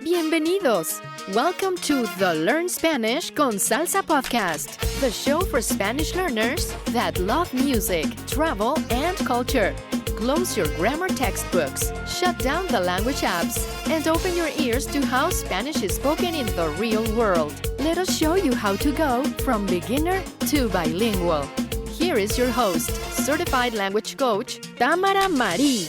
Bienvenidos! Welcome to the Learn Spanish con Salsa podcast, the show for Spanish learners that love music, travel, and culture. Close your grammar textbooks, shut down the language apps, and open your ears to how Spanish is spoken in the real world. Let us show you how to go from beginner to bilingual. Here is your host, certified language coach, Tamara Marie.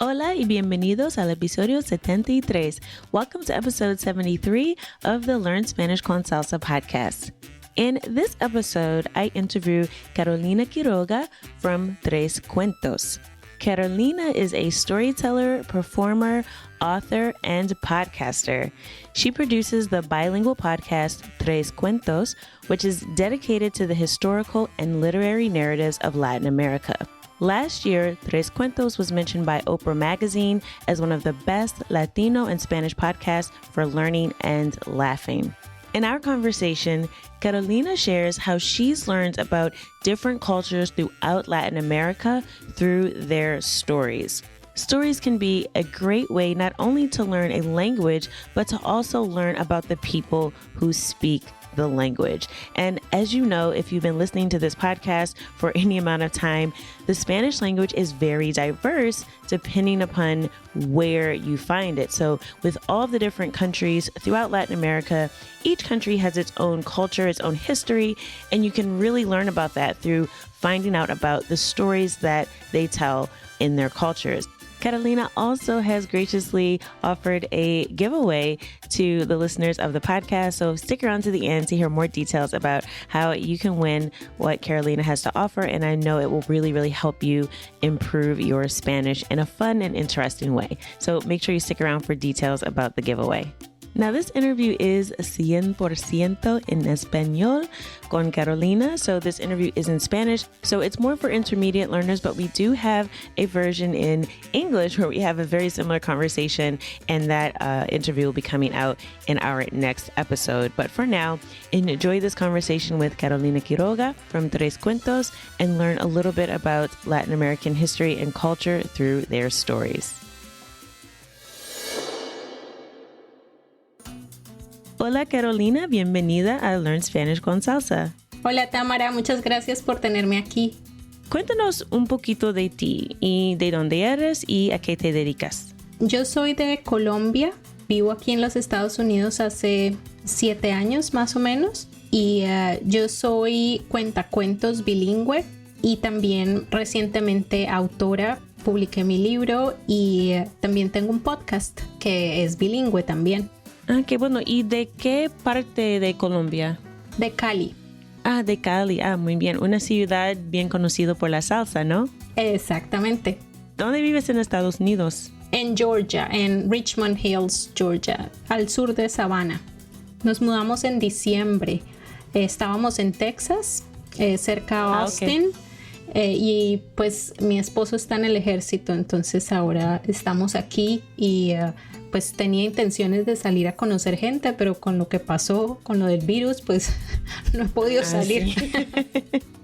Hola y bienvenidos al episodio 73. Welcome to episode 73 of the Learn Spanish con Salsa podcast. In this episode, I interview Carolina Quiroga from Tres Cuentos. Carolina is a storyteller, performer, author, and podcaster. She produces the bilingual podcast Tres Cuentos, which is dedicated to the historical and literary narratives of Latin America. Last year, Tres Cuentos was mentioned by Oprah Magazine as one of the best Latino and Spanish podcasts for learning and laughing. In our conversation, Carolina shares how she's learned about different cultures throughout Latin America through their stories. Stories can be a great way not only to learn a language, but to also learn about the people who speak the language. And as you know, if you've been listening to this podcast for any amount of time, the Spanish language is very diverse depending upon where you find it. So with all the different countries throughout Latin America, each country has its own culture, its own history, and you can really learn about that through finding out about the stories that they tell in their cultures. Carolina also has graciously offered a giveaway to the listeners of the podcast, so stick around to the end to hear more details about how you can win what Carolina has to offer, and I know it will really help you improve your Spanish in a fun and interesting way. So make sure you stick around for details about the giveaway. Now, this interview is 100% en español con Carolina. So this interview is in Spanish. So it's more for intermediate learners, but we do have a version in English where we have a very similar conversation, and that interview will be coming out in our next episode. But for now, enjoy this conversation with Carolina Quiroga from Tres Cuentos and learn a little bit about Latin American history and culture through their stories. Hola Carolina, bienvenida a Learn Spanish con Salsa. Hola Tamara, muchas gracias por tenerme aquí. Cuéntanos un poquito de ti y de dónde eres y a qué te dedicas. Yo soy de Colombia, vivo aquí en los Estados Unidos hace 7 años más o menos y yo soy cuentacuentos bilingüe y también recientemente autora. Publiqué mi libro y también tengo un podcast que es bilingüe también. Ah, qué bueno. ¿Y de qué parte de Colombia? De Cali. Ah, de Cali. Ah, muy bien. Una ciudad bien conocida por la salsa, ¿no? Exactamente. ¿Dónde vives en Estados Unidos? En Georgia, en Richmond Hills, Georgia, al sur de Savannah. Nos mudamos en diciembre. Estábamos en Texas, cerca de Austin. Okay. Y pues mi esposo está en el ejército, entonces ahora estamos aquí y pues tenía intenciones de salir a conocer gente, pero con lo que pasó, con lo del virus, pues no he podido salir. Sí.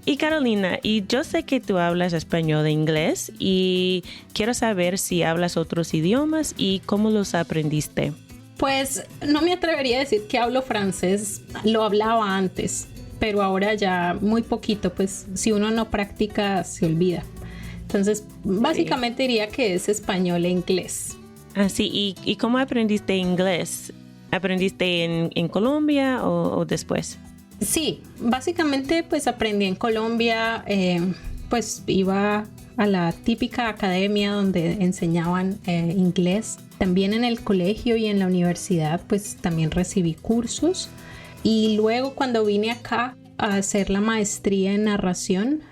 Y Carolina, y yo sé que tú hablas español e inglés y quiero saber si hablas otros idiomas y cómo los aprendiste. Pues no me atrevería a decir que hablo francés, lo hablaba antes, pero ahora ya muy poquito, pues si uno no practica se olvida. Entonces básicamente diría que es español e inglés. Ah, sí. ¿Y cómo aprendiste inglés? ¿Aprendiste en Colombia o después? Sí, básicamente pues aprendí en Colombia, pues iba a la típica academia donde enseñaban inglés. También en el colegio y en la universidad pues también recibí cursos. Y luego cuando vine acá a hacer la maestría en narración,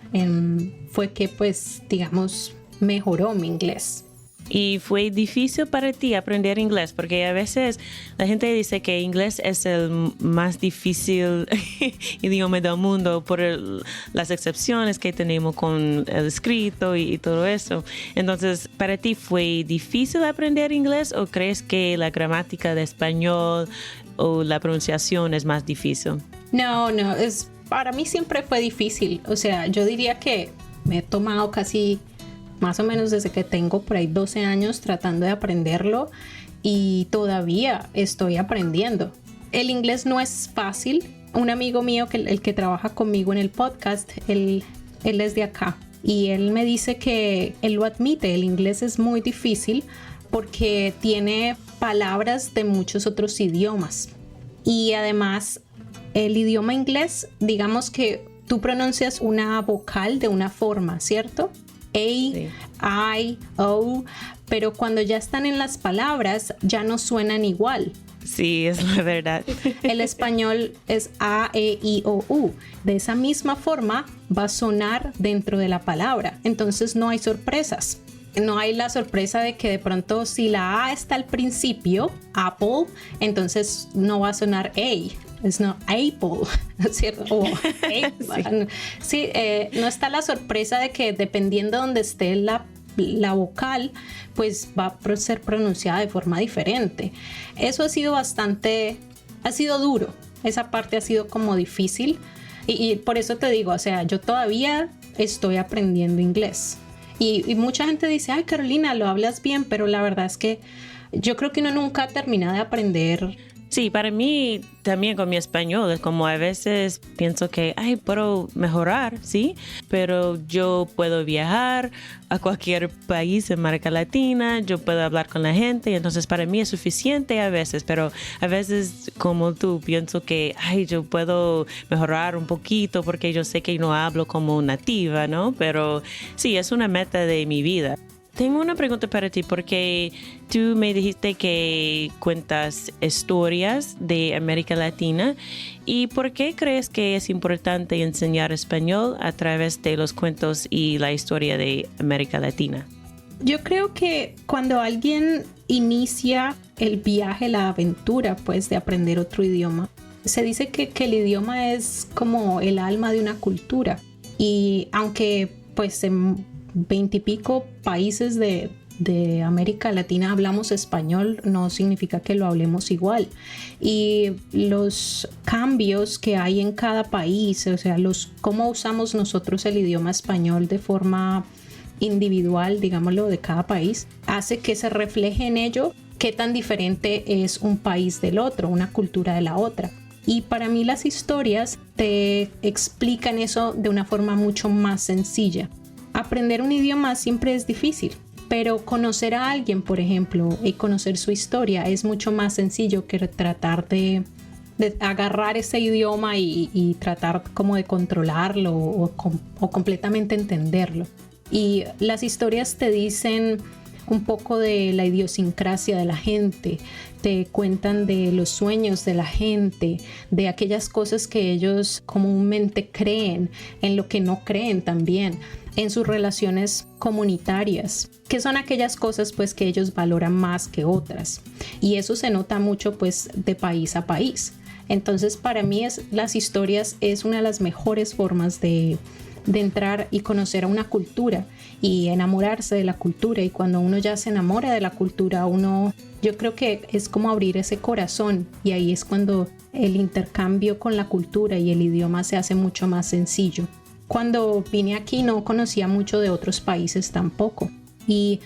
fue que pues digamos mejoró mi inglés. ¿Y fue difícil para ti aprender inglés? Porque a veces la gente dice que inglés es el más difícil idioma del mundo por las excepciones que tenemos con el escrito y todo eso. Entonces, ¿para ti fue difícil aprender inglés o crees que la gramática de español o la pronunciación es más difícil? No, para mí siempre fue difícil. O sea, yo diría que me he tomado casi más o menos desde que tengo por ahí 12 años tratando de aprenderlo y todavía estoy aprendiendo. El inglés no es fácil. Un amigo mío, el que trabaja conmigo en el podcast, él es de acá y él me dice que él lo admite, el inglés es muy difícil porque tiene palabras de muchos otros idiomas y además el idioma inglés, digamos que tú pronuncias una vocal de una forma, ¿cierto? A, sí. I, O, pero cuando ya están en las palabras ya no suenan igual. Sí, es la verdad. El español es A, E, I, O, U. De esa misma forma va a sonar dentro de la palabra. Entonces no hay sorpresas. No hay la sorpresa de que de pronto si la A está al principio, Apple, entonces no va a sonar A. Es no Apple, ¿no es cierto? O Apple. Sí, no está la sorpresa de que dependiendo de donde esté la vocal, pues va a ser pronunciada de forma diferente. Eso ha sido duro. Esa parte ha sido como difícil y por eso te digo, o sea, yo todavía estoy aprendiendo inglés. Y mucha gente dice, ay Carolina, lo hablas bien, pero la verdad es que yo creo que uno nunca termina de aprender. Sí, para mí también con mi español es como a veces pienso que, puedo mejorar, ¿sí? Pero yo puedo viajar a cualquier país en América Latina, yo puedo hablar con la gente, y entonces para mí es suficiente a veces, pero a veces como tú pienso que, yo puedo mejorar un poquito porque yo sé que no hablo como nativa, ¿no? Pero sí, es una meta de mi vida. Tengo una pregunta para ti porque tú me dijiste que cuentas historias de América Latina y ¿por qué crees que es importante enseñar español a través de los cuentos y la historia de América Latina? Yo creo que cuando alguien inicia el viaje, la aventura, pues de aprender otro idioma, se dice que el idioma es como el alma de una cultura y aunque pues en 20 y pico países de América Latina hablamos español, no significa que lo hablemos igual. Y los cambios que hay en cada país, o sea, cómo usamos nosotros el idioma español de forma individual, digámoslo, de cada país, hace que se refleje en ello qué tan diferente es un país del otro, una cultura de la otra. Y para mí las historias te explican eso de una forma mucho más sencilla. Aprender un idioma siempre es difícil, pero conocer a alguien, por ejemplo, y conocer su historia es mucho más sencillo que tratar de agarrar ese idioma y tratar como de controlarlo o completamente entenderlo. Y las historias te dicen un poco de la idiosincrasia de la gente, te cuentan de los sueños de la gente, de aquellas cosas que ellos comúnmente creen, en lo que no creen también, en sus relaciones comunitarias, que son aquellas cosas pues que ellos valoran más que otras. Y eso se nota mucho pues de país a país. Entonces para mí las historias es una de las mejores formas de entrar y conocer a una cultura y enamorarse de la cultura, y cuando uno ya se enamora de la cultura, yo creo que es como abrir ese corazón, y ahí es cuando el intercambio con la cultura y el idioma se hace mucho más sencillo. Cuando vine aquí no conocía mucho de otros países tampoco, y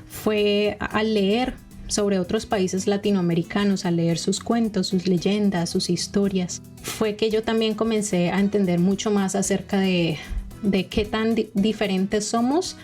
fue al leer sobre otros países latinoamericanos, al leer sus cuentos, sus leyendas, sus historias, fue que yo también comencé a entender mucho más acerca de qué tan diferentes somos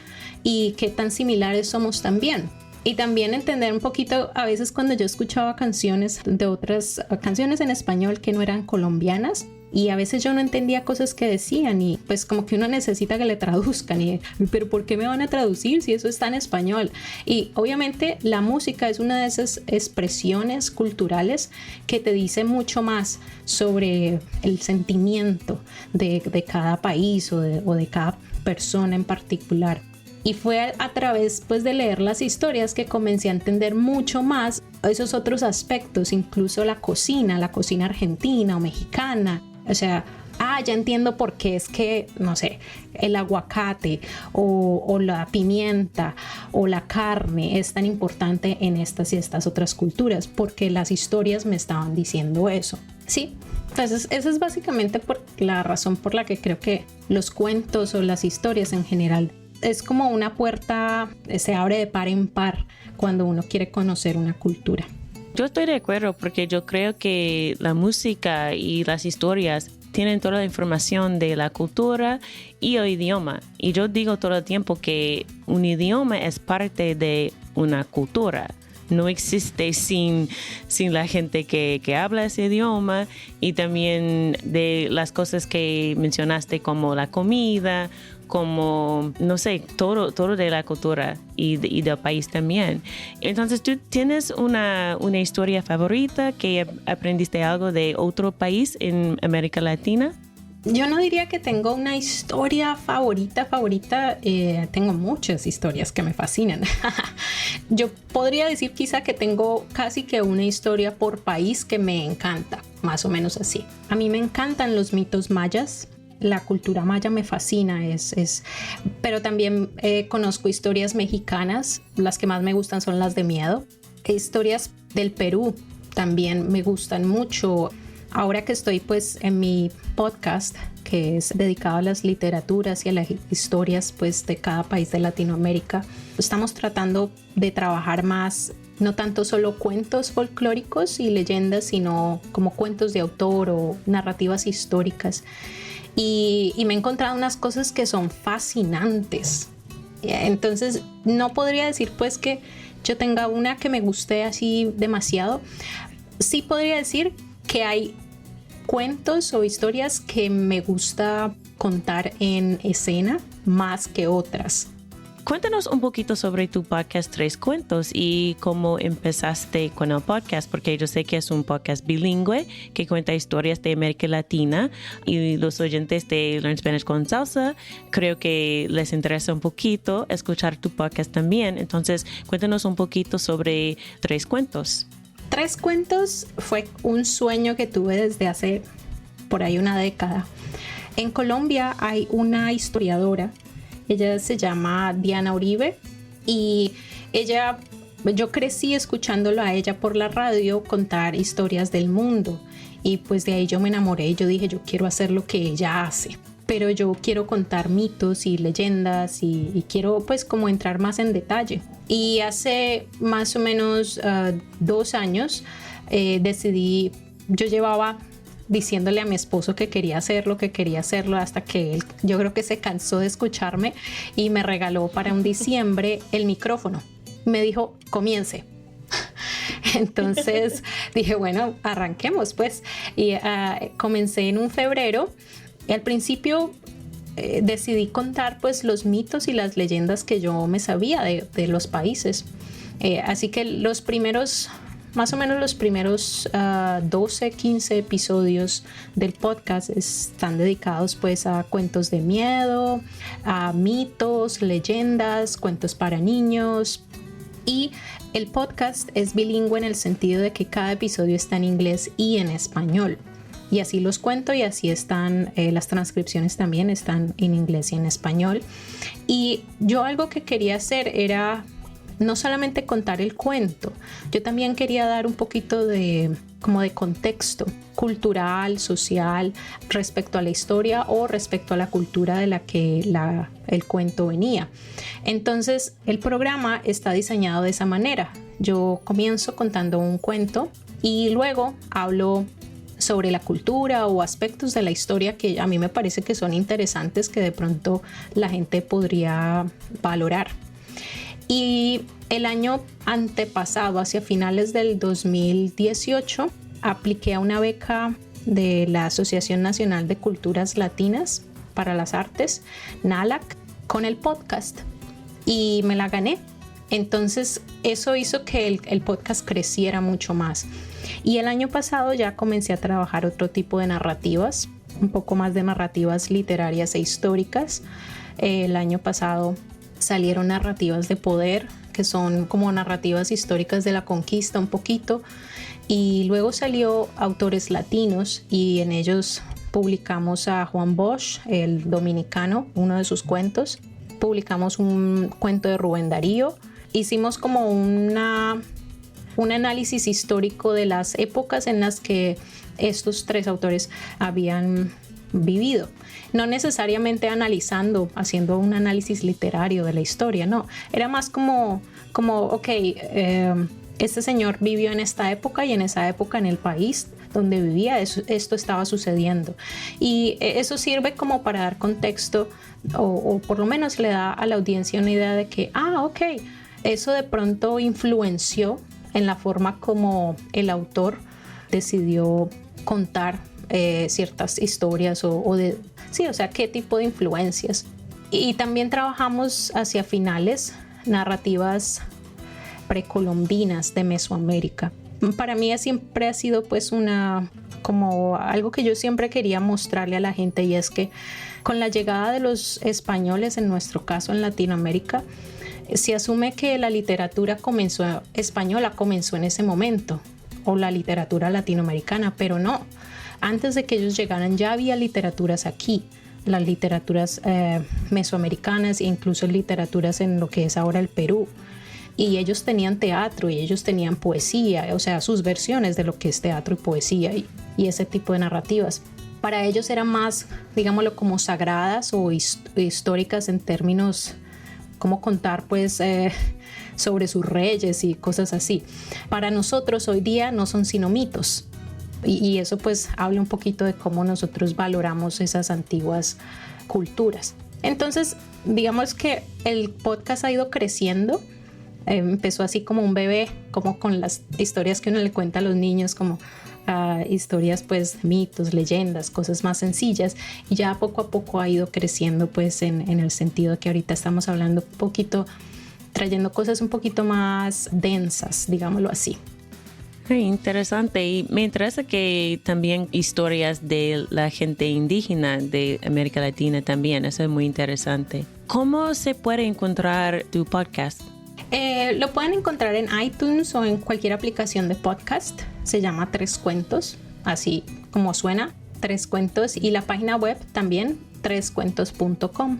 y qué tan similares somos también. Y también entender un poquito, a veces cuando yo escuchaba canciones de otras canciones en español que no eran colombianas, y a veces yo no entendía cosas que decían, y pues como que uno necesita que le traduzcan, y pero ¿por qué me van a traducir si eso está en español? Y obviamente la música es una de esas expresiones culturales que te dice mucho más sobre el sentimiento de cada país o de cada persona en particular. Y fue a través pues de leer las historias que comencé a entender mucho más esos otros aspectos, incluso la cocina argentina o mexicana. O sea, ya entiendo por qué es que, no sé, el aguacate o la pimienta o la carne es tan importante en estas y estas otras culturas, porque las historias me estaban diciendo eso. Sí, Entonces, esa es básicamente por la razón por la que creo que los cuentos o las historias en general es como una puerta, se abre de par en par cuando uno quiere conocer una cultura. Yo estoy de acuerdo porque yo creo que la música y las historias tienen toda la información de la cultura y el idioma. Y yo digo todo el tiempo que un idioma es parte de una cultura. No existe sin la gente que habla ese idioma, y también de las cosas que mencionaste como la comida, como, no sé, todo de la cultura y del país también. Entonces, ¿tú tienes una historia favorita que aprendiste algo de otro país en América Latina? Yo no diría que tengo una historia favorita. Tengo muchas historias que me fascinan. Yo podría decir quizá que tengo casi que una historia por país que me encanta, más o menos así. A mí me encantan los mitos mayas. La cultura maya me fascina, pero también conozco historias mexicanas. Las que más me gustan son las de miedo. Historias del Perú también me gustan mucho. Ahora que estoy pues en mi podcast, que es dedicado a las literaturas y a las historias pues de cada país de Latinoamérica, estamos tratando de trabajar más, no tanto solo cuentos folclóricos y leyendas, sino como cuentos de autor o narrativas históricas. Y me he encontrado unas cosas que son fascinantes. Entonces no podría decir pues que yo tenga una que me guste así demasiado. Sí podría decir que hay cuentos o historias que me gusta contar en escena más que otras. Cuéntanos un poquito sobre tu podcast Tres Cuentos y cómo empezaste con el podcast, porque yo sé que es un podcast bilingüe que cuenta historias de América Latina, y los oyentes de Learn Spanish con Salsa creo que les interesa un poquito escuchar tu podcast también. Entonces, cuéntanos un poquito sobre Tres Cuentos. Tres Cuentos fue un sueño que tuve desde hace por ahí una década. En Colombia hay una historiadora. Ella se llama Diana Uribe y yo crecí escuchándolo a ella por la radio contar historias del mundo, y pues de ahí yo me enamoré y yo dije, yo quiero hacer lo que ella hace, pero yo quiero contar mitos y leyendas y quiero pues como entrar más en detalle. Y hace más o menos 2 años decidí, yo llevaba diciéndole a mi esposo que quería hacerlo, hasta que él, yo creo que se cansó de escucharme y me regaló para un diciembre el micrófono. Me dijo, comience. Entonces dije, bueno, arranquemos pues. Y comencé en un febrero. Y al principio decidí contar pues los mitos y las leyendas que yo me sabía de los países. Así que más o menos los primeros 12, 15 episodios del podcast están dedicados pues a cuentos de miedo, a mitos, leyendas, cuentos para niños. Y el podcast es bilingüe en el sentido de que cada episodio está en inglés y en español. Y así los cuento, y así están las transcripciones también están en inglés y en español. Y yo algo que quería hacer era no solamente contar el cuento, yo también quería dar un poquito de contexto cultural, social, respecto a la historia o respecto a la cultura de la que el cuento venía. Entonces, el programa está diseñado de esa manera. Yo comienzo contando un cuento y luego hablo sobre la cultura o aspectos de la historia que a mí me parece que son interesantes, que de pronto la gente podría valorar. Y el año antepasado, hacia finales del 2018, apliqué a una beca de la Asociación Nacional de Culturas Latinas para las Artes, NALAC, con el podcast, y me la gané. Entonces eso hizo que el podcast creciera mucho más. Y el año pasado ya comencé a trabajar otro tipo de narrativas, un poco más de narrativas literarias e históricas. El año pasado salieron narrativas de poder, que son como narrativas históricas de la conquista un poquito, y luego salió autores latinos, y en ellos publicamos a Juan Bosch, el dominicano, uno de sus cuentos. Publicamos un cuento de Rubén Darío. Hicimos como un análisis histórico de las épocas en las que estos tres autores habían vivido. No necesariamente analizando, haciendo un análisis literario de la historia, no. Era más como este señor vivió en esta época y en esa época en el país donde vivía esto estaba sucediendo. Y eso sirve como para dar contexto o por lo menos le da a la audiencia una idea de que, eso de pronto influenció en la forma como el autor decidió contar ciertas historias o sea, qué tipo de influencias. Y también trabajamos hacia finales narrativas precolombinas de Mesoamérica. Para mí siempre ha sido pues como algo que yo siempre quería mostrarle a la gente, y es que con la llegada de los españoles, en nuestro caso en Latinoamérica, se asume que la literatura española comenzó en ese momento, o la literatura latinoamericana, pero no. Antes de que ellos llegaran ya había literaturas aquí, las literaturas mesoamericanas e incluso literaturas en lo que es ahora el Perú. Y ellos tenían teatro y ellos tenían poesía, o sea, sus versiones de lo que es teatro y poesía y ese tipo de narrativas. Para ellos eran más, digámoslo, como sagradas o históricas en términos, como contar pues sobre sus reyes y cosas así. Para nosotros hoy día no son sino mitos. Y eso pues habla un poquito de cómo nosotros valoramos esas antiguas culturas. Entonces, digamos que el podcast ha ido creciendo. Empezó así como un bebé, como con las historias que uno le cuenta a los niños, como historias pues mitos, leyendas, cosas más sencillas, y ya poco a poco ha ido creciendo pues en el sentido de que ahorita estamos hablando un poquito, trayendo cosas un poquito más densas, digámoslo así. Interesante, y me interesa que también historias de la gente indígena de América Latina también, eso es muy interesante. ¿Cómo se puede encontrar tu podcast? Lo pueden encontrar en iTunes o en cualquier aplicación de podcast. Se llama Tres Cuentos, así como suena, Tres Cuentos, y la página web también, trescuentos.com.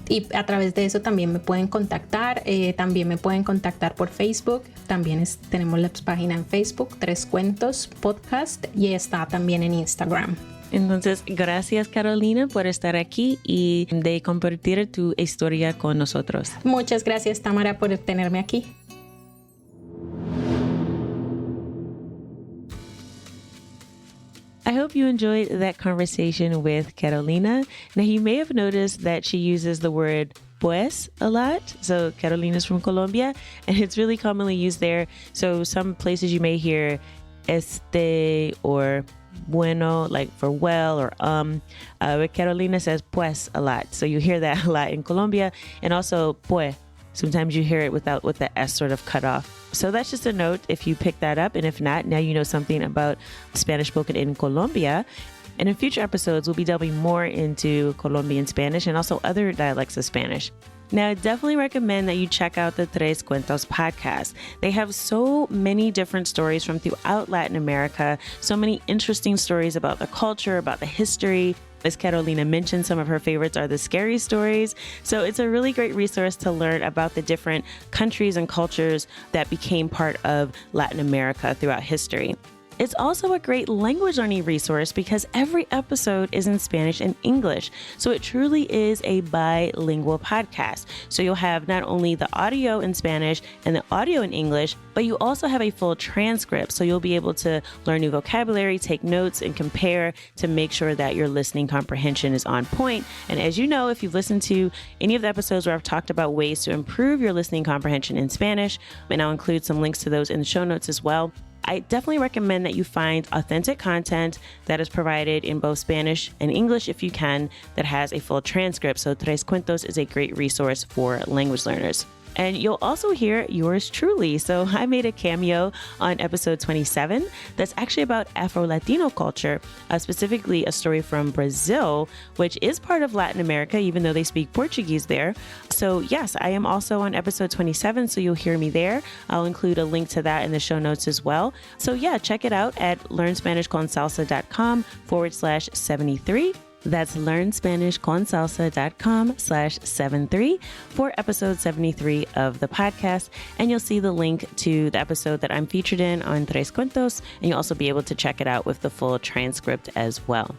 Y a través de eso también me pueden contactar. También me pueden contactar por Facebook. También tenemos la página en Facebook, Tres Cuentos Podcast, y está también en Instagram. Entonces, gracias Carolina por estar aquí y de compartir tu historia con nosotros. Muchas gracias, Tamara, por tenerme aquí. I hope you enjoyed that conversation with Carolina. Now, you may have noticed that she uses the word pues a lot. So Carolina's from Colombia, and it's really commonly used there. So some places you may hear or bueno, like for well or but Carolina says pues a lot. So you hear that a lot in Colombia, and also pues. Sometimes you hear it with the S sort of cut off. So that's just a note if you pick that up. And if not, now you know something about Spanish spoken in Colombia. And in future episodes, we'll be delving more into Colombian Spanish and also other dialects of Spanish. Now, I definitely recommend that you check out the Tres Cuentos podcast. They have so many different stories from throughout Latin America, so many interesting stories about the culture, about the history. As Carolina mentioned, some of her favorites are the scary stories. So it's a really great resource to learn about the different countries and cultures that became part of Latin America throughout history. It's also a great language learning resource because every episode is in Spanish and English. So it truly is a bilingual podcast. So you'll have not only the audio in Spanish and the audio in English, but you also have a full transcript. So you'll be able to learn new vocabulary, take notes, and compare to make sure that your listening comprehension is on point. And as you know, if you've listened to any of the episodes where I've talked about ways to improve your listening comprehension in Spanish, and I'll include some links to those in the show notes as well, I definitely recommend that you find authentic content that is provided in both Spanish and English if you can, that has a full transcript. So Tres Cuentos is a great resource for language learners. And you'll also hear yours truly. So I made a cameo on episode 27 that's actually about Afro-Latino culture, specifically a story from Brazil, which is part of Latin America, even though they speak Portuguese there. So yes, I am also on episode 27, so you'll hear me there. I'll include a link to that in the show notes as well. So yeah, check it out at learnspanishconsalsa.com/73. That's learnspanishconsalsa.com/73 for episode 73 of the podcast. And you'll see the link to the episode that I'm featured in on Tres Cuentos, and you'll also be able to check it out with the full transcript as well.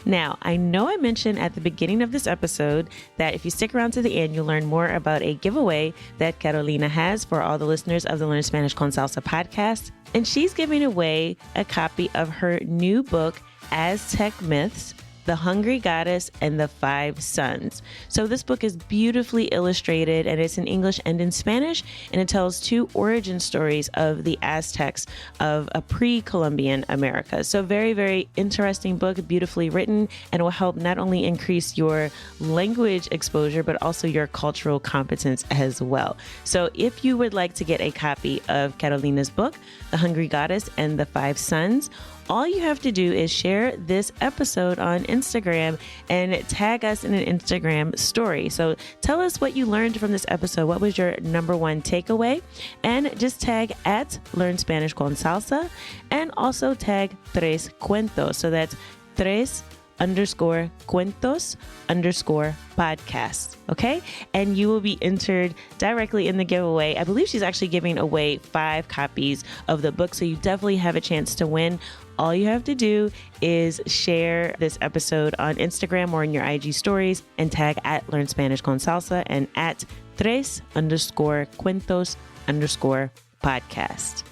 Now, I know I mentioned at the beginning of this episode that if you stick around to the end, you'll learn more about a giveaway that Carolina has for all the listeners of the Learn Spanish con Salsa podcast. And she's giving away a copy of her new book, Aztec Myths: The Hungry Goddess and the Five Sons. So this book is beautifully illustrated, and it's in English and in Spanish, and it tells two origin stories of the Aztecs of a pre-Columbian America. So very, very interesting book, beautifully written, and will help not only increase your language exposure, but also your cultural competence as well. So if you would like to get a copy of Carolina's book, The Hungry Goddess and the Five Sons, all you have to do is share this episode on Instagram and tag us in an Instagram story. So tell us what you learned from this episode. What was your number one takeaway? And just tag at Learn Spanish con Salsa, and also tag Tres Cuentos. So that's Tres_Cuentos_podcast. Okay. And you will be entered directly in the giveaway. I believe she's actually giving away 5 copies of the book. So you definitely have a chance to win. All you have to do is share this episode on Instagram or in your IG stories and tag at Learn Spanish con Salsa and at Tres_Cuentos_podcast.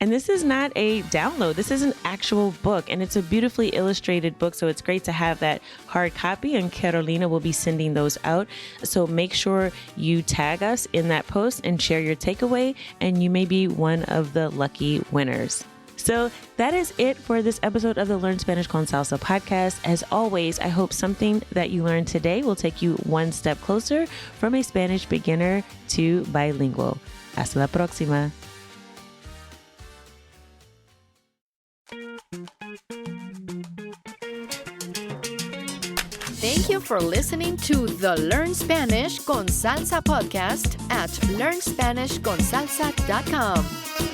And this is not a download. This is an actual book, and it's a beautifully illustrated book. So it's great to have that hard copy, and Carolina will be sending those out. So make sure you tag us in that post and share your takeaway, and you may be one of the lucky winners. So that is it for this episode of the Learn Spanish con Salsa podcast. As always, I hope something that you learned today will take you one step closer from a Spanish beginner to bilingual. Hasta la próxima. Thank you for listening to the Learn Spanish con Salsa podcast at learnspanishconsalsa.com.